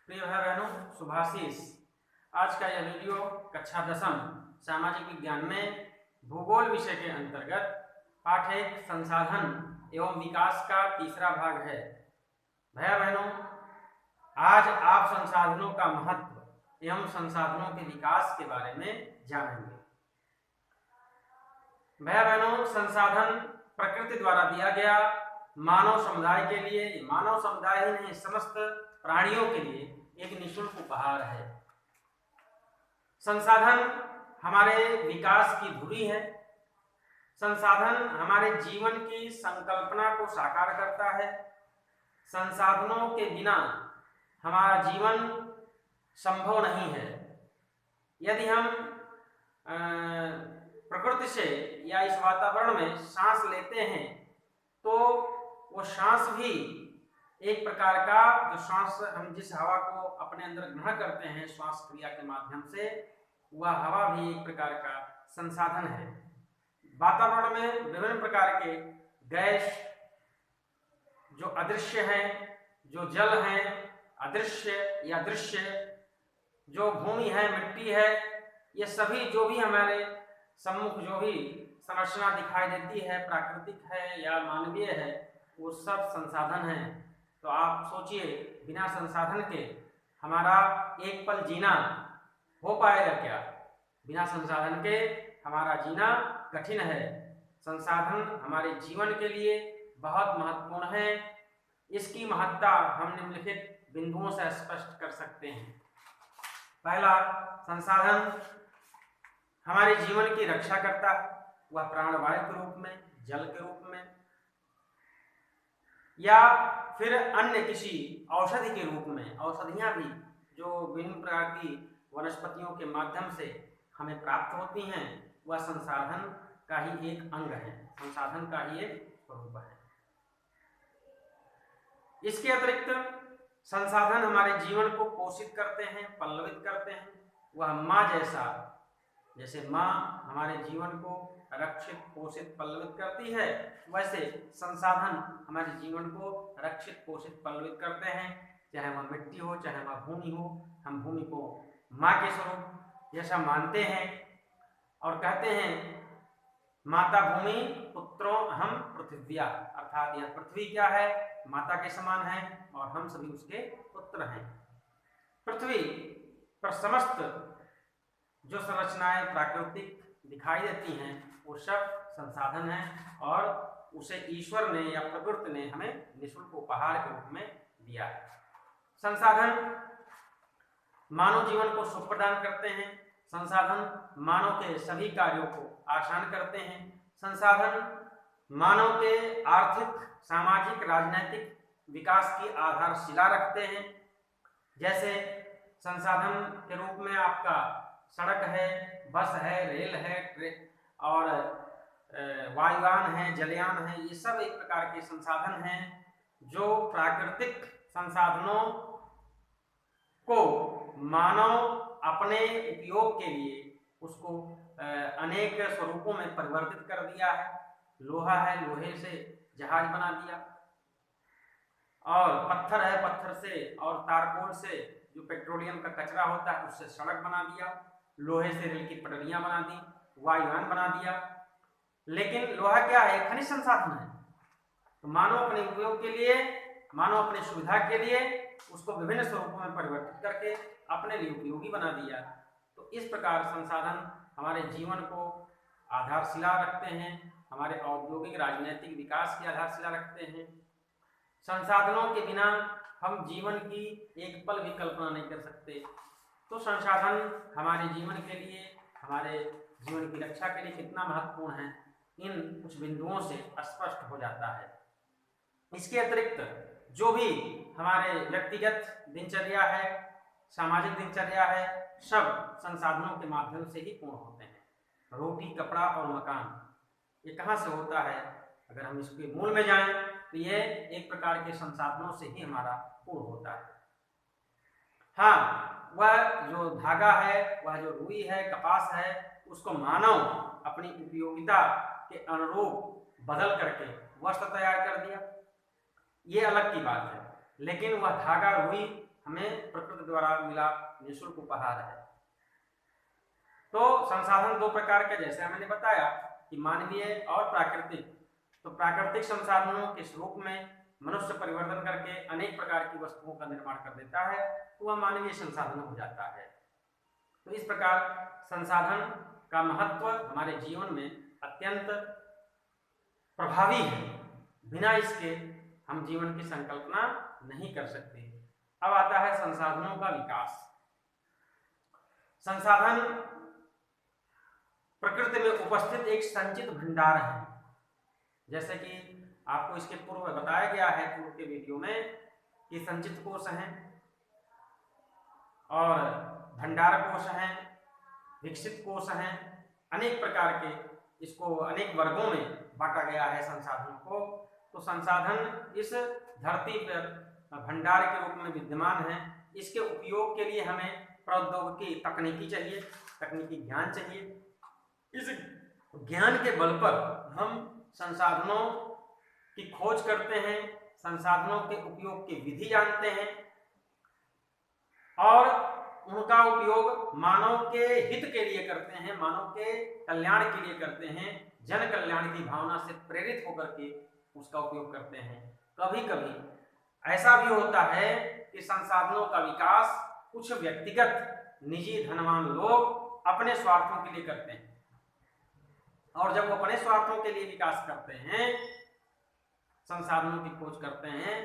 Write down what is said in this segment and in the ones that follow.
प्रिय भाई बहनों, शुभाशीष। आज का यह वीडियो कक्षा 10वीं सामाजिक विज्ञान में भूगोल विषय के अंतर्गत पाठ 1 संसाधन एवं विकास का तीसरा भाग है। भैया बहनों, आज आप संसाधनों का महत्व एवं संसाधनों के विकास के बारे में जानेंगे। भैया बहनों, संसाधन प्रकृति द्वारा दिया गया मानव समुदाय के लिए, मानव समुदाय ही नहीं समस्त प्राणियों के लिए एक निःशुल्क उपहार है। संसाधन हमारे विकास की धुरी है। संसाधन हमारे जीवन की संकल्पना को साकार करता है। संसाधनों के बिना हमारा जीवन संभव नहीं है। यदि हम प्रकृति से या इस वातावरण में सांस लेते हैं तो वो सांस भी एक प्रकार का, जो सांस हम जिस हवा को अपने अंदर ग्रहण करते हैं श्वास क्रिया के माध्यम से, वह हवा भी एक प्रकार का संसाधन है। वातावरण में विभिन्न प्रकार के गैस जो अदृश्य हैं, जो जल हैं अदृश्य या दृश्य, जो भूमि है, मिट्टी है, ये सभी जो भी हमारे सम्मुख जो भी संरचना दिखाई देती है, प्राकृतिक है या मानवीय है, वो सब संसाधन हैं। तो आप सोचिए, बिना संसाधन के हमारा एक पल जीना हो पाएगा क्या? बिना संसाधन के हमारा जीना कठिन है। संसाधन हमारे जीवन के लिए बहुत महत्वपूर्ण है। इसकी महत्ता हम निम्नलिखित बिंदुओं से स्पष्ट कर सकते हैं। पहला, संसाधन हमारे जीवन की रक्षा करता है, वह प्राणवायु के रूप में, जल के रूप में, या फिर अन्य किसी औषधि के रूप में। औषधियां भी जो विभिन्न प्रकार की वनस्पतियों के माध्यम से हमें प्राप्त होती हैं, वह संसाधन का ही एक अंग है, संसाधन का ही एक स्वरूप है। इसके अतिरिक्त संसाधन हमारे जीवन को पोषित करते हैं, पल्लवित करते हैं। वह माँ जैसा, जैसे माँ हमारे जीवन को रक्षित, पोषित, पल्लवित करती है, वैसे संसाधन हमारे जीवन को रक्षित, पोषित, पल्लवित करते हैं। चाहे वह मिट्टी हो, चाहे वह भूमि हो, हम भूमि को माँ के स्वरूप जैसा मानते हैं और कहते हैं, माता भूमि पुत्रों अहम पृथिव्या, अर्थात यह पृथ्वी क्या है, माता के समान है और हम सभी उसके पुत्र हैं। पृथ्वी पर समस्त जो संरचनाएं प्राकृतिक दिखाई देती हैं, वो सब संसाधन हैं और उसे ईश्वर ने या प्रकृति ने हमें निःशुल्क उपहार के रूप में दिया है। संसाधन मानव जीवन को सुख प्रदान करते हैं। संसाधन मानव के सभी कार्यों को आसान करते हैं। संसाधन मानव के आर्थिक, सामाजिक, राजनीतिक विकास की आधारशिला रखते हैं। जैसे संसाधन के रूप में आपका सड़क है, बस है, रेल है और वायुयान है, जलयान है, ये सब एक प्रकार के संसाधन हैं जो प्राकृतिक संसाधनों को मानव अपने उपयोग के लिए उसको अनेक स्वरूपों में परिवर्तित कर दिया है। लोहा है, लोहे से जहाज बना दिया, और पत्थर है, पत्थर से और तारकोल से जो पेट्रोलियम का कचरा होता है उससे सड़क बना दिया, लोहे से रेल की पटरियां बना दी, वायुयान बना दिया। लेकिन लोहा क्या है? खनिज संसाधन है। तो मानव अपने उपयोग के लिए, मानव अपनी सुविधा के लिए उसको विभिन्न स्वरूपों में परिवर्तित करके अपने लिए उपयोगी बना दिया। तो इस प्रकार संसाधन हमारे जीवन को आधारशिला रखते हैं, हमारे औद्योगिक, राजनीतिक विकास की आधारशिला रखते हैं। संसाधनों के बिना हम जीवन की एक पल भी कल्पना नहीं कर सकते। तो संसाधन हमारे जीवन के लिए, हमारे जीवन की रक्षा के लिए कितना महत्वपूर्ण है, इन कुछ बिंदुओं से स्पष्ट हो जाता है। इसके अतिरिक्त जो भी हमारे व्यक्तिगत दिनचर्या है, सामाजिक दिनचर्या है, सब संसाधनों के माध्यम से ही पूर्ण होते हैं। रोटी, कपड़ा और मकान, ये कहाँ से होता है? अगर हम इसके मूल में जाएं तो ये एक प्रकार के संसाधनों से ही हमारा पूर्ण होता है। हाँ, वह जो धागा है, वह जो रुई है, कपास है, उसको मानव अपनी उपयोगिता के अनुरूप बदल करके वस्त्र तैयार कर दिया, ये अलग की बात है। लेकिन वह धागा, रुई हमें प्रकृति द्वारा मिला निःशुल्क उपहार है। तो संसाधन दो प्रकार के, जैसे मैंने बताया कि मानवीय और प्राकृतिक। तो प्राकृतिक संसाधनों के स्वरूप में मनुष्य परिवर्तन करके अनेक प्रकार की वस्तुओं का निर्माण कर देता है, तो वह मानवीय संसाधन हो जाता है। तो इस प्रकार संसाधन का महत्व हमारे जीवन में अत्यंत प्रभावी है। बिना इसके हम जीवन की संकल्पना नहीं कर सकते। अब आता है संसाधनों का विकास। संसाधन प्रकृति में उपस्थित एक संचित भंडार है। जैसे कि आपको इसके पूर्व बताया गया है, पूर्व के वीडियो में, कि संचित कोश हैं और भंडार कोश हैं, विकसित कोश हैं, अनेक प्रकार के, इसको अनेक वर्गों में बांटा गया है संसाधनों को। तो संसाधन इस धरती पर भंडार के रूप में विद्यमान है। इसके उपयोग के लिए हमें प्रौद्योगिकी, तकनीकी चाहिए, तकनीकी ज्ञान चाहिए। इस ज्ञान के बल पर हम संसाधनों की खोज करते हैं, संसाधनों के उपयोग की विधि जानते हैं और उनका उपयोग मानव के हित के लिए करते हैं, मानव के कल्याण के लिए करते हैं, जन कल्याण की भावना से प्रेरित होकर के उसका उपयोग करते हैं। कभी कभी ऐसा भी होता है कि संसाधनों का विकास कुछ व्यक्तिगत निजी धनवान लोग अपने स्वार्थों के लिए करते हैं, और जब वो अपने स्वार्थों के लिए विकास करते हैं, संसाधनों की खोज करते हैं,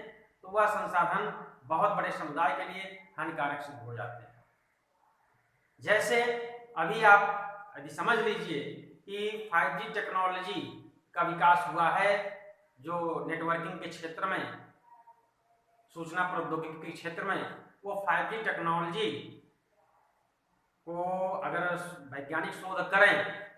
तो वह संसाधन बहुत बड़े समुदाय के लिए हानिकारक सिद्ध हो जाते हैं। जैसे अभी आप यदि समझ लीजिए कि 5G टेक्नोलॉजी का विकास हुआ है, जो नेटवर्किंग के क्षेत्र में, सूचना प्रौद्योगिकी के क्षेत्र में, वो 5G टेक्नोलॉजी को अगर वैज्ञानिक शोध करें,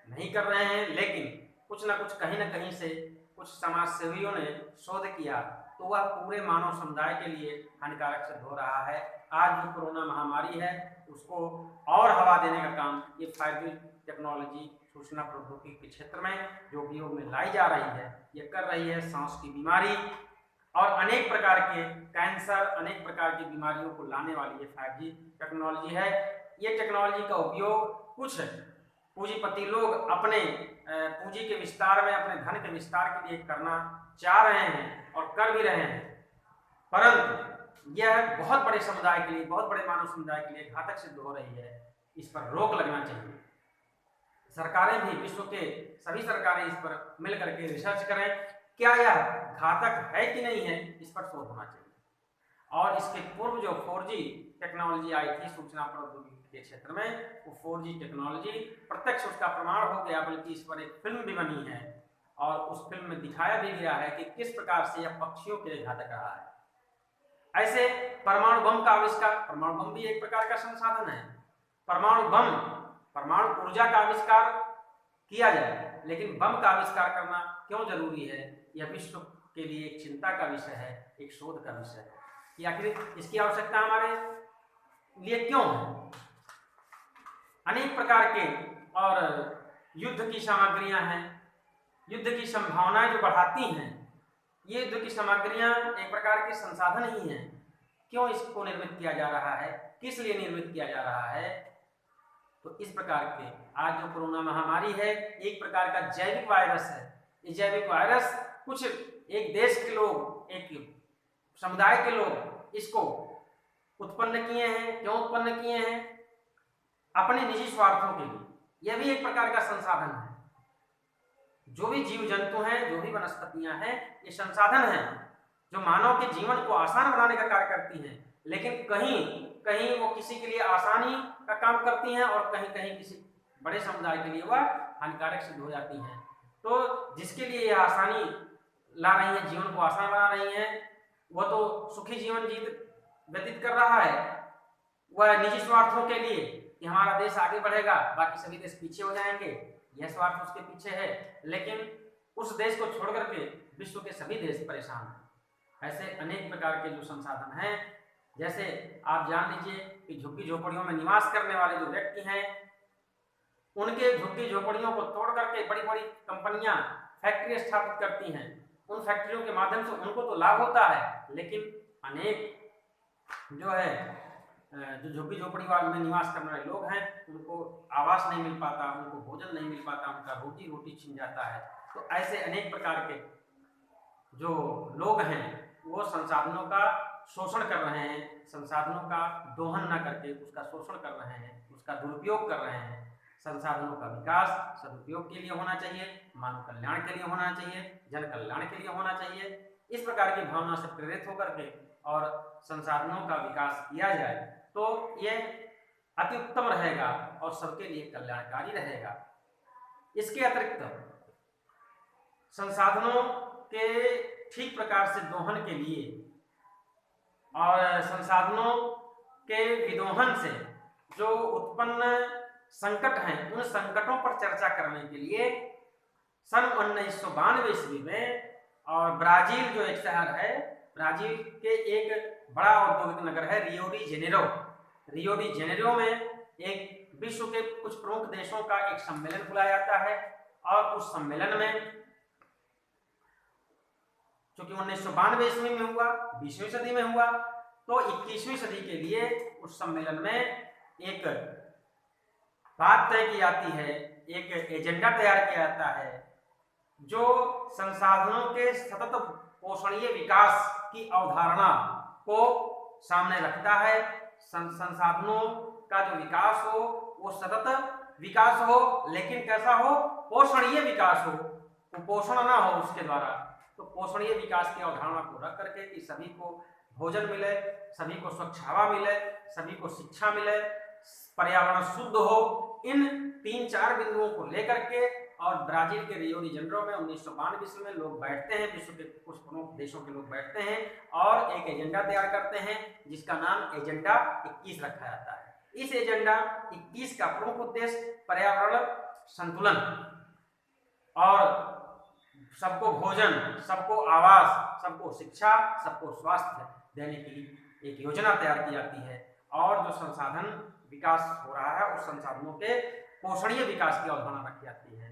नहीं कर रहे हैं, लेकिन कुछ ना कुछ कहीं ना कहीं से कुछ समाज सेवियों ने शोध किया, तो वह पूरे मानव समुदाय के लिए हानिकारक सिद्ध हो रहा है। आज जो कोरोना महामारी है, उसको और हवा देने का काम ये 5G टेक्नोलॉजी, सूचना प्रौद्योगिकी के क्षेत्र में जो उपयोग में लाई जा रही है, ये कर रही है। सांस की बीमारी और अनेक प्रकार के कैंसर, अनेक प्रकार की बीमारियों को लाने वाली ये 5G टेक्नोलॉजी है। ये टेक्नोलॉजी का उपयोग कुछ पूंजीपति लोग अपने पूंजी के विस्तार में, अपने धन के विस्तार के लिए करना चाह रहे हैं और कर भी रहे हैं, परंतु यह बहुत बड़े समुदाय के लिए, बहुत बड़े मानव समुदाय के लिए घातक सिद्ध हो रही है। इस पर रोक लगना चाहिए। सरकारें भी, विश्व के सभी सरकारें इस पर मिलकर के रिसर्च करें, क्या यह घातक है कि नहीं है, इस पर शोध होना चाहिए। और इसके पूर्व जो 4G टेक्नोलॉजी आई थी सूचना प्रौद्योगिकी के क्षेत्र में, वो 4G टेक्नोलॉजी प्रत्यक्ष उसका प्रमाण हो गया, बल्कि इस पर एक फिल्म भी बनी है और उस फिल्म में दिखाया भी गया है कि किस प्रकार से यह पक्षियों के लिए घातक रहा है। ऐसे परमाणु बम का आविष्कार, परमाणु बम भी एक प्रकार का संसाधन है। परमाणु बम, परमाणु ऊर्जा का आविष्कार किया जाए, लेकिन बम का आविष्कार करना क्यों जरूरी है, यह विश्व के लिए एक चिंता का विषय है, एक शोध का विषय है कि आखिर इसकी आवश्यकता हमारे लिए क्यों है। अनेक प्रकार के और युद्ध की सामग्रियां हैं, युद्ध की संभावनाएं जो बढ़ाती हैं, ये युद्ध की सामग्रियां एक प्रकार के संसाधन ही हैं। क्यों इसको निर्मित किया जा रहा है, किस लिए निर्मित किया जा रहा है? तो इस प्रकार के आज जो कोरोना महामारी है, एक प्रकार का जैविक वायरस है। ये जैविक वायरस कुछ एक देश के लोग, एक समुदाय के लोग इसको उत्पन्न किए हैं। क्यों उत्पन्न किए हैं? अपने निजी स्वार्थों के लिए। यह भी एक प्रकार का संसाधन है। जो भी जीव जंतु हैं, जो भी वनस्पतियां हैं, ये संसाधन हैं जो मानव के जीवन को आसान बनाने का कार्य करती हैं, लेकिन कहीं कहीं वो किसी के लिए आसानी का काम करती हैं और कहीं कहीं किसी बड़े समुदाय के लिए वह हानिकारक सिद्ध हो जाती हैं। तो जिसके लिए यह आसानी ला रही है, जीवन को आसान बना रही है, वह तो सुखी जीवन व्यतीत कर रहा है। वह निजी स्वार्थों के लिए कि हमारा देश आगे बढ़ेगा, बाकी सभी देश पीछे हो जाएंगे, यह स्वार्थ उसके पीछे है। लेकिन उस देश को छोड़ करके विश्व के सभी देश परेशान हैं। ऐसे अनेक प्रकार के जो संसाधन हैं, जैसे आप जान लीजिए कि झुग्गी झोपड़ियों में निवास करने वाले जो व्यक्ति हैं, उनके झुग्गी झोपड़ियों को तोड़ करके बड़ी बड़ी कंपनियां फैक्ट्री स्थापित करती हैं। उन फैक्ट्रियों के माध्यम से उनको तो लाभ होता है, लेकिन अनेक जो है जो झुग्गी झोपड़ी में निवास करने वाले लोग हैं उनको आवास नहीं मिल पाता, उनको भोजन नहीं मिल पाता, उनका रोटी रोटी छिन जाता है। तो ऐसे अनेक प्रकार के जो लोग हैं वो संसाधनों का शोषण कर रहे हैं, संसाधनों का दोहन न करके उसका शोषण कर रहे हैं, उसका दुरुपयोग कर रहे हैं। संसाधनों का विकास सदुपयोग के लिए होना चाहिए, मानव कल्याण के लिए होना चाहिए, जन कल्याण के लिए होना चाहिए। इस प्रकार की भावना से प्रेरित होकर के और संसाधनों का विकास किया जाए तो ये अति उत्तम रहेगा और सबके लिए कल्याणकारी रहेगा। इसके अतिरिक्त संसाधनों के ठीक प्रकार से दोहन के लिए और संसाधनों के विदोहन से जो उत्पन्न संकट हैं उन संकटों पर चर्चा करने के लिए सन 1992 ईस्वी में और ब्राजील जो एक शहर है, ब्राजील के एक बड़ा औद्योगिक नगर है रियो डी जेनेरो में एक विश्व के कुछ प्रमुख देशों का एक सम्मेलन बुलाया जाता है और उस सम्मेलन में चूंकि 1992 ईस्वी में हुआ, 20वीं सदी में हुआ, तो 21वीं सदी के लिए उस सम्मेलन में एक बात तय की जाती है, एक एजेंडा तैयार किया जाता है जो संसाधनों के सतत पोषणीय विकास की अवधारणा को सामने रखता है। संसाधनों का जो विकास हो वो सतत विकास हो, लेकिन कैसा हो, पोषणीय विकास हो, कुपोषण ना हो उसके द्वारा। तो पोषणीय विकास की अवधारणा को रख करके कि सभी को भोजन मिले, सभी को स्वच्छ हवा मिले, सभी को शिक्षा मिले, पर्यावरण शुद्ध हो, इन 3-4 बिंदुओं को लेकर के और ब्राजील के रियो डी जेनेरो में 1992 ईस्वी में लोग बैठते हैं, विश्व के कुछ प्रमुख देशों के लोग बैठते हैं और एक एजेंडा तैयार करते हैं जिसका नाम एजेंडा 21 रखा जाता है। इस एजेंडा 21 का प्रमुख उद्देश्य पर्यावरण संतुलन और सबको भोजन, सबको आवास, सबको शिक्षा, सबको स्वास्थ्य देने की एक योजना तैयार की जाती है और जो संसाधन विकास हो रहा है उस संसाधनों के पोषणीय विकास की अवधारणा रखी जाती है।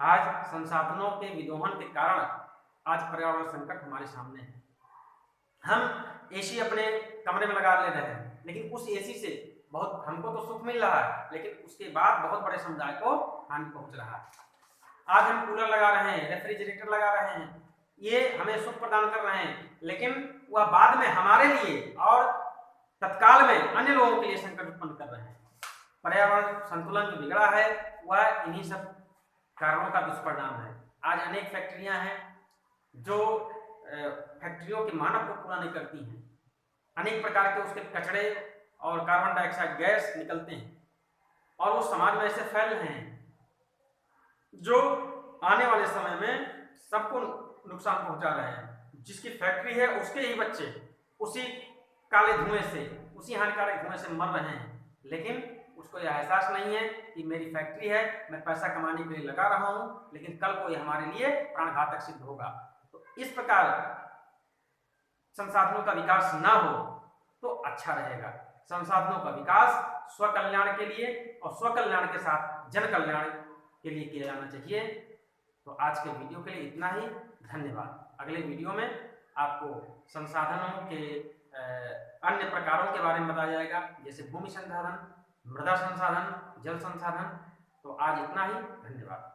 आज संसाधनों के विदोहन के कारण आज पर्यावरण संकट हमारे सामने है। हम एसी अपने कमरे में लगा ले रहे हैं, लेकिन उस एसी से बहुत हमको तो सुख मिल रहा है, लेकिन उसके बाद बहुत बड़े समुदाय को हानि पहुंच रहा है। आज हम कूलर लगा रहे हैं, रेफ्रिजरेटर लगा रहे हैं, ये हमें सुख प्रदान कर रहे हैं, लेकिन वह बाद में हमारे लिए और तत्काल में अन्य लोगों के लिए संकट उत्पन्न कर रहे हैं। पर्यावरण संतुलन जो बिगड़ा है वह इन्हीं सब कारणों का दुष्परिणाम है। आज अनेक फैक्ट्रियां हैं जो फैक्ट्रियों के मानक को पूरा नहीं करती हैं, अनेक प्रकार के उसके कचरे और कार्बन डाइऑक्साइड गैस निकलते हैं और वो समाज में ऐसे फैल रहे हैं जो आने वाले समय में सबको नुकसान पहुंचा रहे हैं। जिसकी फैक्ट्री है उसके ही बच्चे उसी काले धुएं से, उसी हानिकारक धुएं से मर रहे हैं, लेकिन उसको यह एहसास नहीं है कि मेरी फैक्ट्री है, मैं पैसा कमाने के लिए लगा रहा हूं, लेकिन कल को यह हमारे लिए प्राणघातक सिद्ध होगा। तो इस प्रकार संसाधनों का विकास ना हो तो अच्छा रहेगा। संसाधनों का विकास स्व कल्याण के लिए और स्व कल्याण के साथ जन कल्याण के लिए किया जाना चाहिए। तो आज के वीडियो के लिए इतना ही, धन्यवाद। अगले वीडियो में आपको संसाधनों के अन्य प्रकारों के बारे में बताया जाएगा, जैसे भूमि संसाधन, मृदा संसाधन, जल संसाधन। तो आज इतना ही, धन्यवाद।